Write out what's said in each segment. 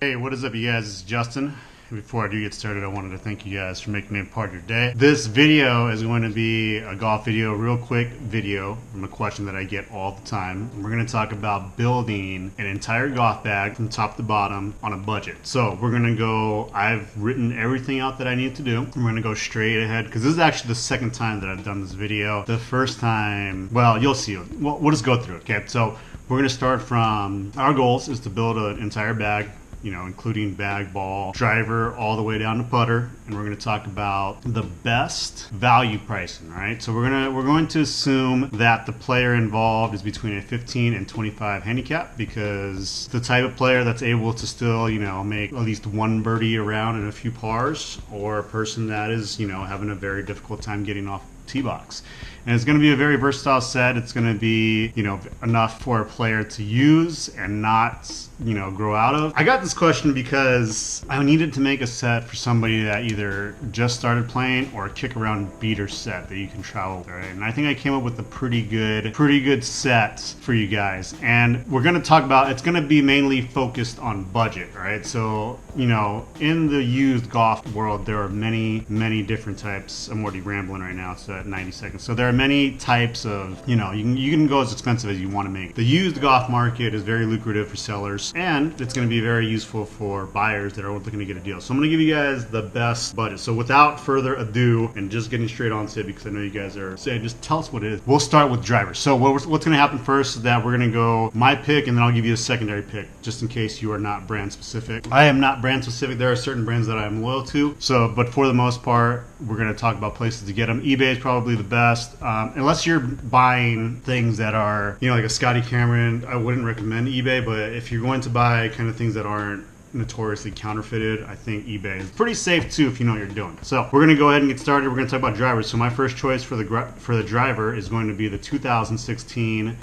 Hey, what is up, you guys? It's Justin. Before I do get started, I wanted to thank you guys for making me a part of your day. This video is going to be a golf video, real quick video from a question that I get all the time. We're going to talk about building an entire golf bag from top to bottom on a budget. So we're going to go, I've written everything out that I need to do. We're going to go straight ahead because this is actually the second time that I've done this video. The first time, well, you'll see. We'll just go through it, okay? So we're going to start from, our goals is to build an entire bag, you know, including bag, ball, driver, all the way down to putter, and we're going to talk about the best value pricing. All right, so we're going to assume that the player involved is between a 15 and 25 handicap, because the type of player that's able to still, you know, make at least one birdie around and a few pars, or a person that is, you know, having a very difficult time getting off tee box. And it's going to be a very versatile set. It's going to be, you know, enough for a player to use and not, you know, grow out of. I got this question because I needed to make a set for somebody that either just started playing or a kick around beater set that you can travel with, right? And I think I came up with a pretty good set for you guys. And we're going to talk about, it's going to be mainly focused on budget, right? So, you know, in the used golf world, there are many different types. I'm already rambling right now, so at 90 seconds. So there are many types of, you know, you can go as expensive as you want to make. The used golf market is very lucrative for sellers, and it's going to be very useful for buyers that are looking to get a deal. So I'm going to give you guys the best budget. So without further ado, and just getting straight on to it, because I know you guys are saying, just tell us what it is. We'll start with drivers. So what's going to happen first is that we're going to go my pick, and then I'll give you a secondary pick, just in case you are not brand specific. I am not brand specific. There are certain brands that I'm loyal to. So, but for the most part, we're going to talk about places to get them. eBay is probably the best. Unless you're buying things that are, you know, like a Scotty Cameron, I wouldn't recommend eBay. But if you're going to buy kind of things that aren't notoriously counterfeited, I think eBay is pretty safe too if you know what you're doing. So we're gonna go ahead and get started. We're gonna talk about drivers. So my first choice for the driver is going to be the 2016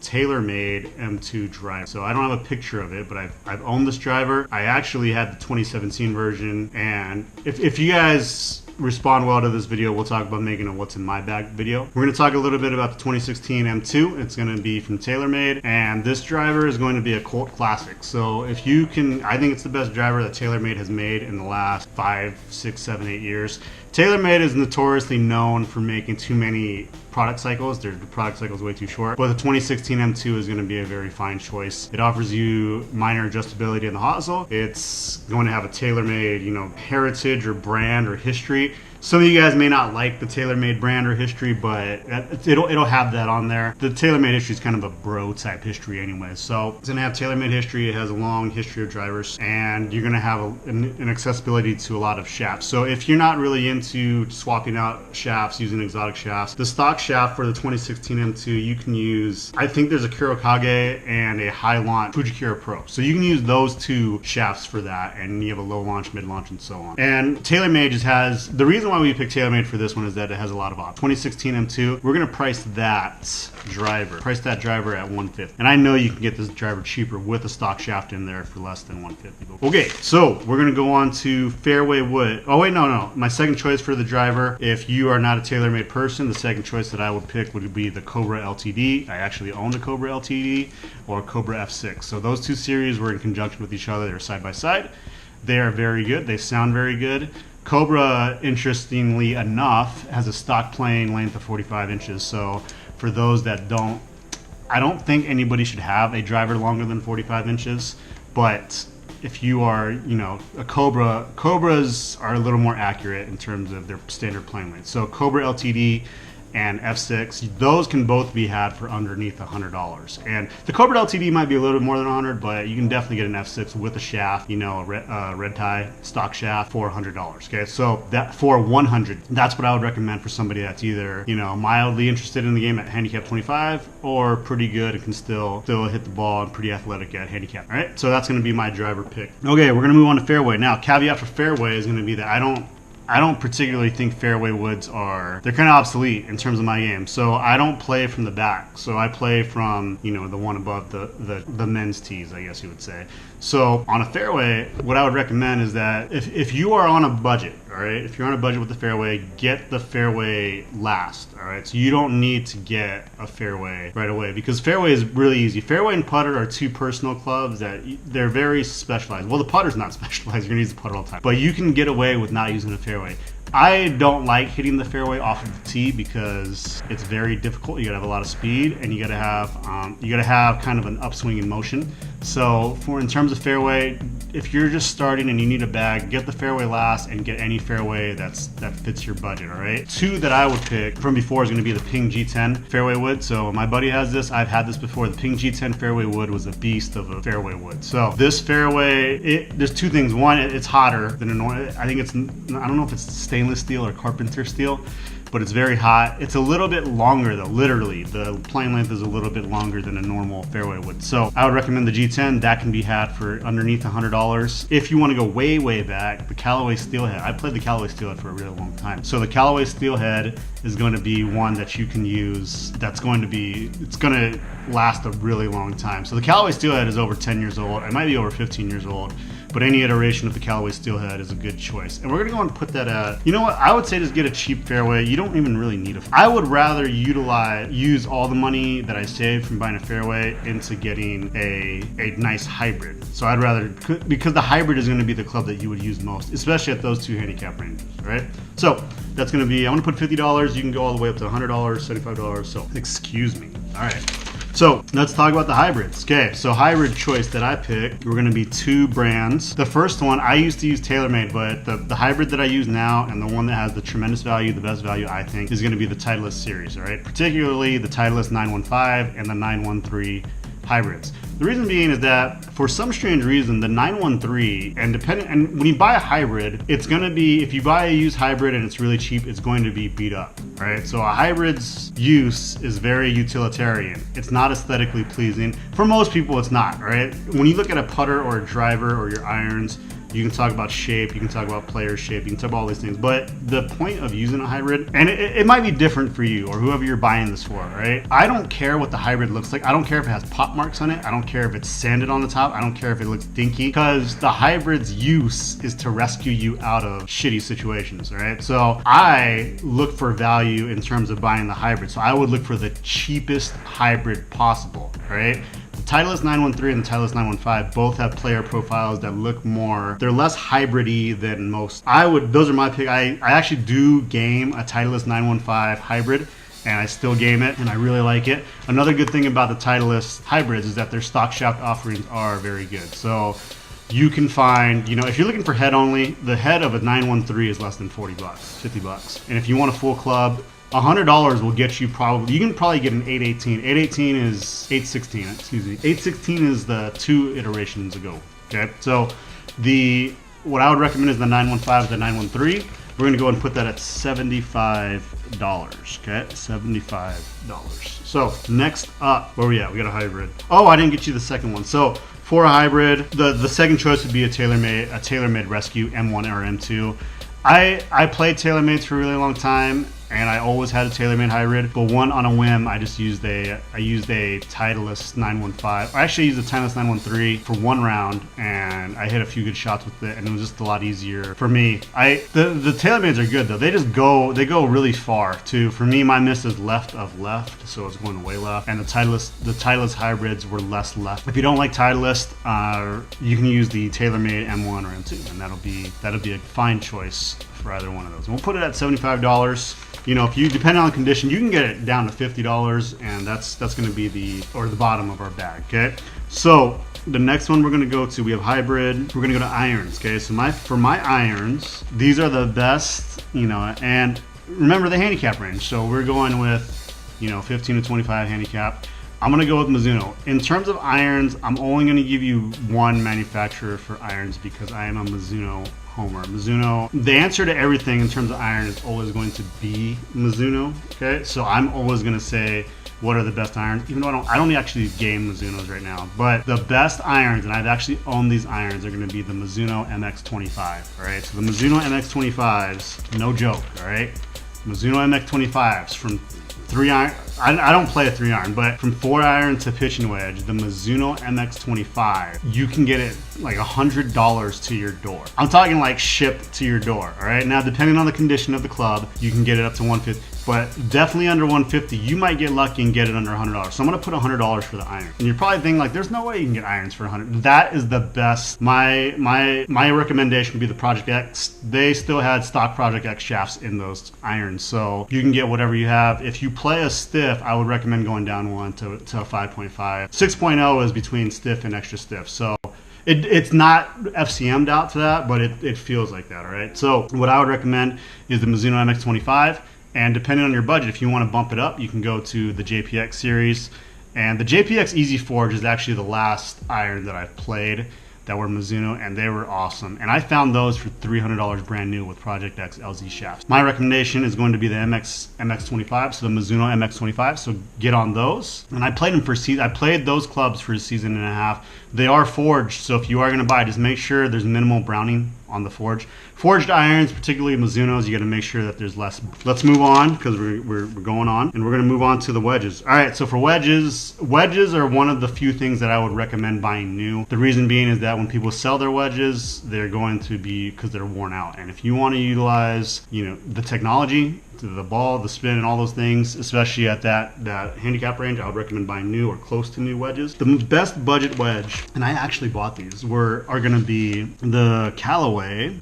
Taylormade M2 driver. So I don't have a picture of it, but I've owned this driver. I actually had the 2017 version, and if you guys respond well to this video, we'll talk about making a what's in my bag video. We're going to talk a little bit about the 2016 M2. It's going to be from Taylormade, and this driver is going to be a cult classic. So if you can, I think it's the best driver that Taylormade has made in the last 5, 6, 7, 8 years. Taylormade is notoriously known for making too many product cycles. Their product cycle is way too short. But the 2016 M2 is going to be a very fine choice. It offers you minor adjustability in the hosel. It's going to have a Taylormade, you know, heritage or brand or history. Some of you guys may not like the Taylormade brand or history, but it'll have that on there. The Taylormade history is kind of a bro type history anyway. So it's going to have Taylormade history. It has a long history of drivers, and you're going to have an accessibility to a lot of shafts. So if you're not really into swapping out shafts, using exotic shafts, the stock shaft for the 2016 M2, you can use, I think there's a Kurokage and a high launch Fujikura Pro. So you can use those two shafts for that, and you have a low launch, mid launch, and so on. And Taylormade just has, the reason why we picked Taylormade for this one is that it has a lot of options. 2016 M2, we're going to price that driver at $150. And I know you can get this driver cheaper with a stock shaft in there for less than $150. Okay, so we're going to go on to fairway wood. Oh wait, no. My second choice for the driver, if you are not a Taylormade person, the second choice that I would pick would be the Cobra LTD. I actually own the Cobra LTD or Cobra F6. So those two series were in conjunction with each other. They're side by side. They are very good. They sound very good. Cobra, interestingly enough, has a stock plane length of 45 inches. So for those that don't, I don't think anybody should have a driver longer than 45 inches. But if you are, you know, a Cobras are a little more accurate in terms of their standard plane length. So Cobra LTD and F6, those can both be had for underneath $100. And the Cobra LTD might be a little bit more than 100, but you can definitely get an F6 with a shaft, you know, a red tie stock shaft for $100. Okay, so that for $100, that's what I would recommend for somebody that's either, you know, mildly interested in the game at handicap 25 or pretty good and can still hit the ball and pretty athletic at handicap. All right, so that's going to be my driver pick. Okay, we're going to move on to fairway. Now, caveat for fairway is going to be that I don't particularly think fairway woods they're kind of obsolete in terms of my game. So I don't play from the back. So I play from, you know, the one above the men's tees, I guess you would say. So on a fairway, what I would recommend is that if you are on a budget, all right? If you're on a budget with the fairway, get the fairway last, all right? So you don't need to get a fairway right away because fairway is really easy. Fairway and putter are two personal clubs that they're very specialized. Well, the putter's not specialized. You're gonna use the putter all the time, but you can get away with not using a fairway. I don't like hitting the fairway off of the tee because it's very difficult. You gotta have a lot of speed, and you gotta have kind of an upswing in motion. So in terms of fairway, if you're just starting and you need a bag, get the fairway last and get any fairway that fits your budget. All right. Two that I would pick from before is going to be the Ping G10 fairway wood. So my buddy has this. I've had this before. The Ping G10 fairway wood was a beast of a fairway wood. So this fairway, there's two things. One, it's hotter than a normal. I think I don't know if it's stainless steel or carpenter steel, but it's very hot. It's a little bit longer though, literally. The plane length is a little bit longer than a normal fairway wood. So I would recommend the G10. That can be had for underneath $100. If you want to go way, way back, the Callway Steelhead. I played the Callway Steelhead for a really long time. So the Callway Steelhead is going to be one that you can use it's going to last a really long time. So the Callway Steelhead is over 10 years old. It might be over 15 years old. But any iteration of the Callway Steelhead is a good choice. And we're going to go and put that at, you know what, I would say just get a cheap fairway. You don't even really need I would rather use all the money that I saved from buying a fairway into getting a nice hybrid. So I'd rather, because the hybrid is going to be the club that you would use most, especially at those two handicap ranges, right? So that's going to be, I'm going to put $50. You can go all the way up to $100, $75. So excuse me. All right. So let's talk about the hybrids. Okay, so hybrid choice that I picked, we're gonna be two brands. The first one, I used to use Taylormade, but the hybrid that I use now and the one that has the tremendous value, the best value I think, is gonna be the Titleist series, all right? Particularly the Titleist 915 and the 913 hybrids. The reason being is that for some strange reason, the 913 and when you buy a hybrid, it's gonna be, if you buy a used hybrid and it's really cheap, it's going to be beat up, right? So a hybrid's use is very utilitarian. It's not aesthetically pleasing. For most people, it's not, right? When you look at a putter or a driver or your irons, you can talk about shape, you can talk about player shape, you can talk about all these things, but the point of using a hybrid, and it might be different for you or whoever you're buying this for, right? I don't care what the hybrid looks like. I don't care if it has pop marks on it. I don't care if it's sanded on the top. I don't care if it looks dinky, because the hybrid's use is to rescue you out of shitty situations, right? So I look for value in terms of buying the hybrid. So I would look for the cheapest hybrid possible, right? The Titleist 913 and the Titleist 915 both have player profiles that look more, they're less hybrid-y than most. Those are my pick. I actually do game a Titleist 915 hybrid, and I still game it, and I really like it. Another good thing about the Titleist hybrids is that their stock shock offerings are very good. So you can find, if you're looking for head only, the head of a 913 is less than $40, $50. And if you want a full club, $100 will get you you can probably get an 818. 816 is the two iterations ago, okay? So what I would recommend is the 915 the 913. We're gonna go ahead and put that at $75, okay? $75. So next up, where we at? We got a hybrid. Oh, I didn't get you the second one. So for a hybrid, the second choice would be a Taylormade Rescue M1 or M2. I played Taylormades for a really long time, and I always had a Taylormade hybrid, but on a whim, I used a Titleist 915. I actually used a Titleist 913 for one round, and I hit a few good shots with it, and it was just a lot easier for me. The Taylormades are good though. They go really far too. For me, my miss is left of left, so it's going way left, and the Titleist hybrids were less left. If you don't like Titleist, you can use the Taylormade M1 or M2, and that'll be a fine choice for either one of those. And we'll put it at $75. If you, depending on the condition, you can get it down to $50, and that's going to be the bottom of our bag, okay? So the next one we're going to go to, we have hybrid. We're going to go to irons, okay? So for my irons, these are the best, and remember the handicap range. So we're going with, 15 to 25 handicap. I'm going to go with Mizuno. In terms of irons, I'm only going to give you one manufacturer for irons because I am a Mizuno homer. Mizuno, the answer to everything in terms of iron is always going to be Mizuno, okay? So I'm always going to say what are the best irons, even though I don't actually game Mizunos right now, but the best irons, and I've actually owned these irons, are going to be the Mizuno MX25, all right? So the Mizuno MX25s, no joke, all right? Mizuno MX25s from 3-iron. I don't play a 3-iron, but from 4-iron to pitching wedge, the Mizuno MX25, you can get it like $100 to your door. I'm talking like shipped to your door. All right. Now, depending on the condition of the club, you can get it up to $150, but definitely under $150. You might get lucky and get it under $100. So I'm gonna put $100 for the iron. And you're probably thinking like, there's no way you can get irons for $100. That is the best. My recommendation would be the Project X. They still had stock Project X shafts in those irons, so you can get whatever you have. If you play a stiff, I would recommend going down one to a 5.5. 6.0 is between stiff and extra stiff. So it's not FCM'd out to that, but it feels like that, all right? So what I would recommend is the Mizuno MX25, and depending on your budget, if you want to bump it up, you can go to the JPX series. And the JPX Easy Forge is actually the last iron that I've played that were Mizuno, and they were awesome. And I found those for $300 brand new with Project X LZ shafts. My recommendation is going to be the MX25, so the Mizuno MX25. So get on those. And I played them for I played those clubs for a season and a half. They are forged, so if you are going to buy, just make sure there's minimal browning on the forge. Forged irons, particularly Mizunos, you got to make sure that there's less. Let's move on because we're going on, and we're going to move on to the wedges. All right, so for wedges are one of the few things that I would recommend buying new. The reason being is that when people sell their wedges, they're going to be, because they're worn out. And if you want to utilize, the technology, the ball, the spin, and all those things, especially at that handicap range, I would recommend buying new or close to new wedges. The best budget wedge, and I actually bought these, are going to be the Callway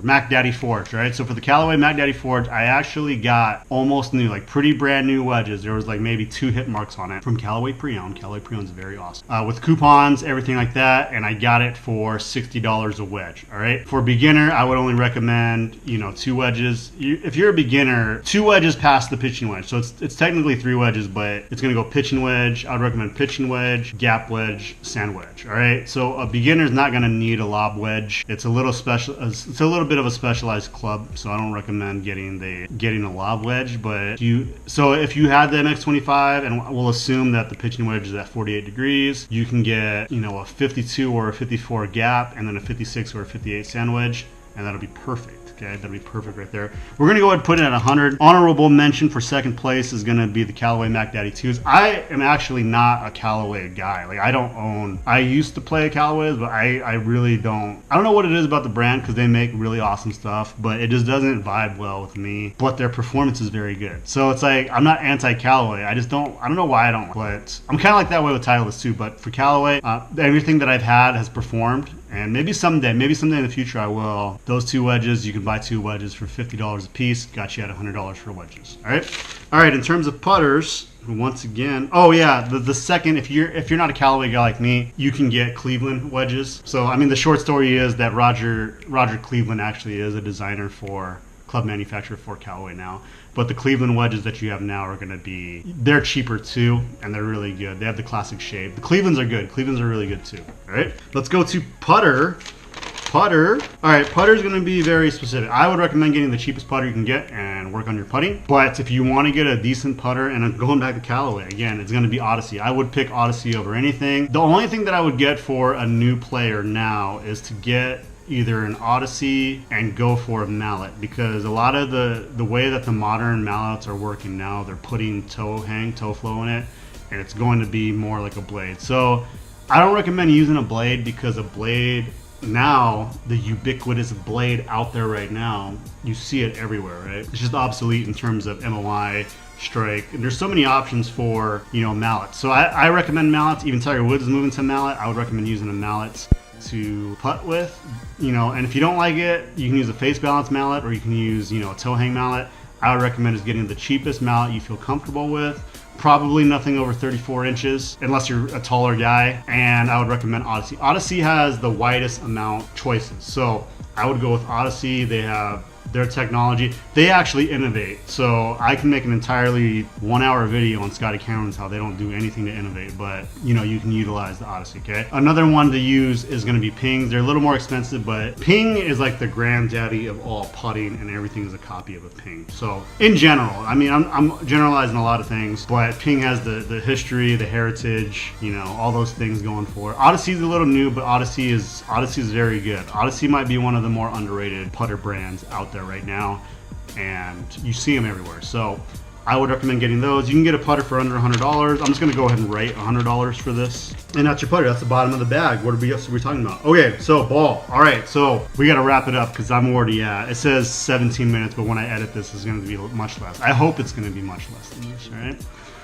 Mac Daddy Forge, right? So for the Callway Mac Daddy Forge, I actually got almost new, like pretty brand new wedges. There was like maybe 2 hit marks on it from Callaway Pre-Owned. Callaway Pre-Owned is very awesome. With coupons, everything like that, and I got it for $60 a wedge, all right? For beginner, I would only recommend, 2 wedges. If you're a beginner, 2 wedges past the pitching wedge. So it's technically 3 wedges, but it's going to go pitching wedge. I would recommend pitching wedge, gap wedge, sand wedge, all right? So a beginner is not going to need a lob wedge. It's a little special. It's a little bit of a specialized club, so I don't recommend getting a lob wedge. But if you had the MX25, and we'll assume that the pitching wedge is at 48 degrees, you can get a 52 or a 54 gap, and then a 56 or a 58 sand wedge, and that'll be perfect. Okay, that'll be perfect right there. We're going to go ahead and put it at 100. Honorable mention for second place is going to be the Callaway Mac Daddy 2s. I am actually not a Callaway guy. Like, I used to play Callaways, but I really don't. I don't know what it is about the brand, because they make really awesome stuff, but it just doesn't vibe well with me. But their performance is very good. So it's like, I'm not anti-Callaway. I don't know why I don't. But I'm kind of like that way with Titleist too. But for Callaway, everything that I've had has performed. And maybe someday in the future I will. Those 2 wedges, you can buy 2 wedges for $50 a piece. Got you at $100 for wedges. All right. In terms of putters, once again, the second, if you're not a Callaway guy like me, you can get Cleveland wedges. So I mean, the short story is that Roger Cleveland actually is a designer for club manufacturer for Callaway now. But the Cleveland wedges that you have now are going to be, they're cheaper too, and they're really good. They have the classic shape. The Clevelands are good. Clevelands are really good too. All right, let's go to putter. All right, putter is going to be very specific. I would recommend getting the cheapest putter you can get and work on your putting. But if you want to get a decent putter, and going back to Callaway, again, it's going to be Odyssey. I would pick Odyssey over anything. The only thing that I would get for a new player now is to get either an Odyssey and go for a mallet, because a lot of the way that the modern mallets are working now, they're putting toe flow in it, and it's going to be more like a blade. So I don't recommend using a blade, because a blade now, the ubiquitous blade out there right now, you see it everywhere, right? It's just obsolete in terms of MOI, strike, and there's so many options for mallets. So I recommend mallets. Even Tiger Woods is moving to mallet. I would recommend using a mallet to putt with, and if you don't like it, you can use a face balance mallet, or you can use a toe hang mallet. I would recommend is getting the cheapest mallet you feel comfortable with, probably nothing over 34 inches unless you're a taller guy, and I would recommend Odyssey. Odyssey has the widest amount choices, so I would go with Odyssey. They have their technology. They actually innovate. So I can make an entirely 1-hour video on Scotty Cameron's how they don't do anything to innovate, but you can utilize the Odyssey, okay? Another one to use is going to be Pings. They're a little more expensive, but Ping is like the granddaddy of all putting, and everything is a copy of a Ping. So in general, I mean, I'm generalizing a lot of things, but Ping has the history, the heritage, all those things going for it. Odyssey's a little new, but Odyssey is very good. Odyssey might be one of the more underrated putter brands out there there right now, and you see them everywhere. So I would recommend getting those. You can get a putter for under $100. I'm just gonna go ahead and write $100 for this. And that's your putter, that's the bottom of the bag. What are we talking about? Okay, so ball. All right, so we gotta wrap it up because I'm already at, it says 17 minutes, but when I edit this, it's gonna be much less. I hope it's gonna be much less than this, all right?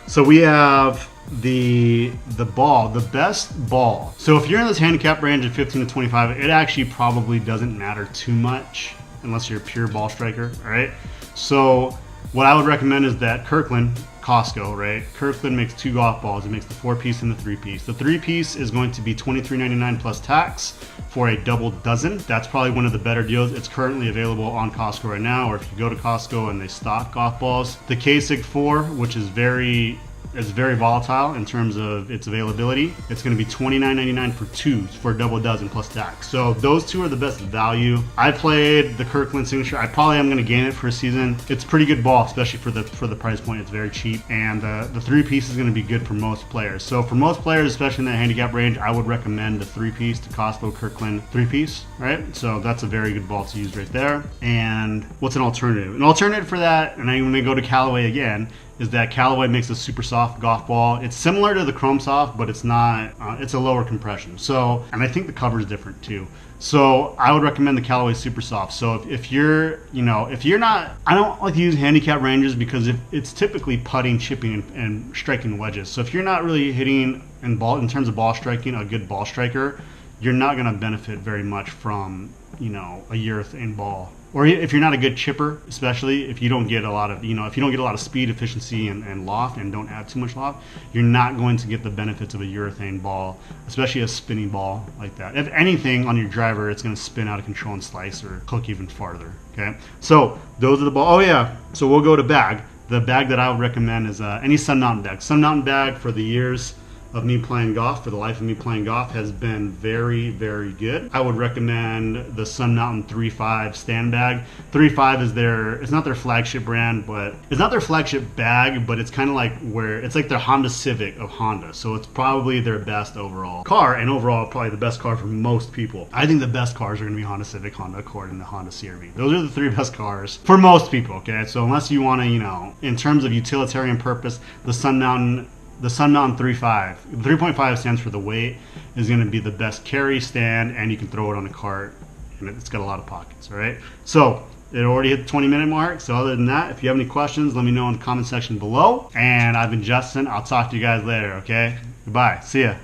So we have the ball, the best ball. So if you're in this handicap range of 15 to 25, it actually probably doesn't matter too much unless you're a pure ball striker, all right? So what I would recommend is that Kirkland, Costco, right? Kirkland makes 2 golf balls. It makes the 4-piece and the 3-piece. The 3-piece is going to be $23.99 plus tax for a double dozen. That's probably one of the better deals. It's currently available on Costco right now, or if you go to Costco and they stock golf balls. The Kasich 4, which is very volatile in terms of its availability. It's going to be $29.99 for 2 for a double dozen plus tax. So those 2 are the best value. I played the Kirkland Signature. I probably am going to gain it for a season. It's a pretty good ball, especially for the price point. It's very cheap, and the 3-piece is going to be good for most players. So for most players, especially in that handicap range, I would recommend the 3-piece, the Costco Kirkland 3-piece, right? So that's a very good ball to use right there. And what's an alternative? An alternative for that, and I'm going to go to Callway again, is that Callaway makes a super soft golf ball. It's similar to the Chrome Soft, but it's not, it's a lower compression. So, and I think the cover is different too. So I would recommend the Callaway Super Soft. So if you're, if you're not, I don't like to use handicap ranges because it's typically putting, chipping, and striking wedges. So if you're not really hitting in terms of ball striking, a good ball striker, you're not gonna benefit very much from, a urethane ball. Or if you're not a good chipper, especially if you don't get a lot of, if you don't get a lot of speed, efficiency, and loft, and don't add too much loft, you're not going to get the benefits of a urethane ball, especially a spinning ball like that. If anything on your driver, it's going to spin out of control and slice or hook even farther. Okay, so those are the ball. Oh yeah, so we'll go to bag. The bag that I would recommend is any Sun Mountain bag. Sun Mountain bag for the years of me playing golf, for the life of me playing golf, has been very, very good. I would recommend the Sun Mountain 3.5 stand bag. 3.5 is it's not their flagship brand, but it's not their flagship bag, but it's kind of like it's like their Honda Civic of Honda. So it's probably their best overall car, and overall probably the best car for most people. I think the best cars are going to be Honda Civic, Honda Accord, and the Honda CR-V. Those are the 3 best cars for most people, okay? So unless you want to, in terms of utilitarian purpose, the Sun Mountain 3.5, 3.5 stands for the weight, is going to be the best carry stand, and you can throw it on a cart, and it's got a lot of pockets, all right? So it already hit the 20-minute mark. So other than that, if you have any questions, let me know in the comment section below. And I've been Justin. I'll talk to you guys later, okay? Goodbye. See ya.